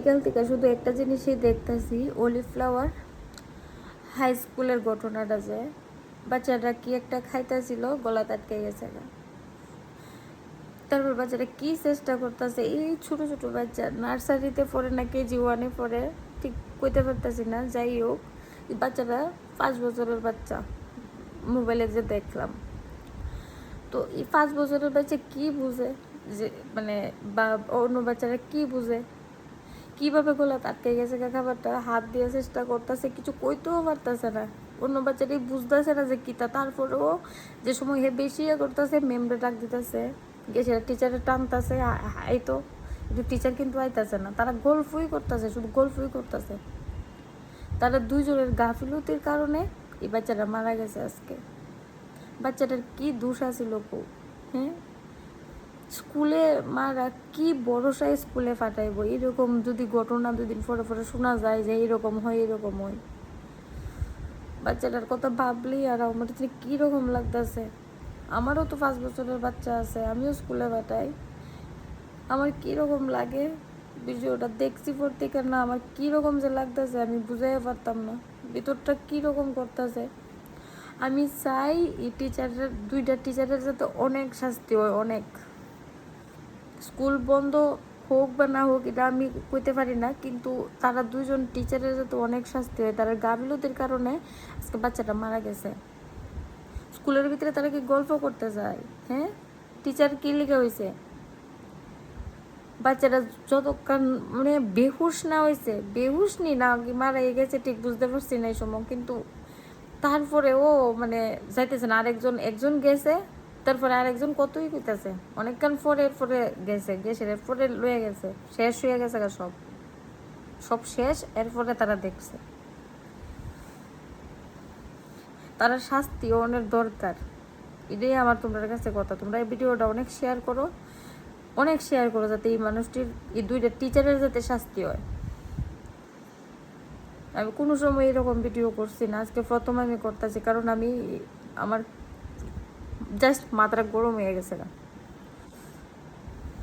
বিকাল থেকে শুধু একটা জিনিসই দেখতেছি, অলিভ ফ্লাওয়ার হাই স্কুলের ঘটনাটা, যে বাচ্চারা কি একটা খাইতেছিল, গলা আটকে গেছে না। তারপর বাচ্চারা কি চেষ্টা করতেছে, এই ছোট ছোট বাচ্চা নার্সারিতে পড়ে না কেজি ওয়ানে পড়ে, ঠিক কইতে পারতেছি না। যাই হোক, বাচ্চারা 5 বছরের বাচ্চা, মোবাইলে যে দেখলাম। তো এই 5 বছরের বাচ্চা কি বুঝে, যে মানে বা অন্য বাচ্চারা কি বুঝে, কিভাবে গোলা আটকে গেছে খাবারটা, হাত দিয়ে চেষ্টা করতেছে, কিছু কইতেও পারতেছে না। অন্য বাচ্চাটাই বুঝতেছে না যে কিতা। তারপরেও যে সময় হে বেশি করতেছে, মেমরে ডাক দিতেছে, গেছে টিচারে টানতেছে, এই তো কিন্তু টিচার কিন্তু আইতাছে না। তারা গল্পই করতেছে, শুধু গল্পই করতেছে। তারা দুইজনের গাফিলতির কারণে এই বাচ্চাটা মারা গেছে আজকে। বাচ্চাটার কি দোষ আছিল কো? হ্যাঁ, স্কুলে মারা কি ভরসায় স্কুলে ফাটাইবো? এরকম যদি ঘটনা 2 দিন পরে পরে শোনা যায় যে এরকম হয় এরকম হয়, বাচ্চাটার কথা ভাবলেই আর আমার কীরকম লাগতেছে। আমারও তো 5 বছরের বাচ্চা আছে, আমিও স্কুলে পাঠাই। আমার কীরকম লাগে ভিডিওটা দেখছি পর থেকে না, আমার কীরকম যে লাগতেছে আমি বুঝাই পারতাম না, ভিতরটা কীরকম করতেছে। আমি চাই এই টিচারের, 2টা টিচারের যাতে অনেক শাস্তি হয়, অনেক। স্কুল বন্ধ হোক বা না হোক এটা আমি কইতে পারি না, কিন্তু তারা 2জন টিচারের যাতে অনেক শাস্তি হয়। তারা গাফিলতির কারণে আজকে বাচ্চাটা মারা গেছে। স্কুলের ভিতরে তারা কি গল্প করতে যায়? হ্যাঁ, টিচার কি লিখে হয়েছে? বাচ্চারা যতক্ষণ মানে বেহুশ না হয়েছে, বেহুশ নি না কি মারা গেছে ঠিক বুঝতে পারছি না এই সময়, কিন্তু তারপরেও মানে যাইতেছে না। একজন গেছে, তারপরে আরেকজন কতই কইতাছে, অনেকক্ষণ পরে পরে গেছে, এরপরে লয়ে গেছে, শেষ হয়ে গেছে সব সব শেষ। এরপরে তারা দেখছে, তারা শাস্তি অনেক দরকার। এটাই আমার তোমাদের কাছে কথা। তোমরা এই ভিডিওটা অনেক শেয়ার করো, অনেক শেয়ার করো, যাতে এই মানুষটির, এই 2টা টিচারের যাতে শাস্তি হয়। আমি কোনো সময় এরকম ভিডিও করছি না, আজকে প্রথম আমি করতেছি, কারণ আমার জাস্ট মাথাটা গরম হয়ে গেছে না।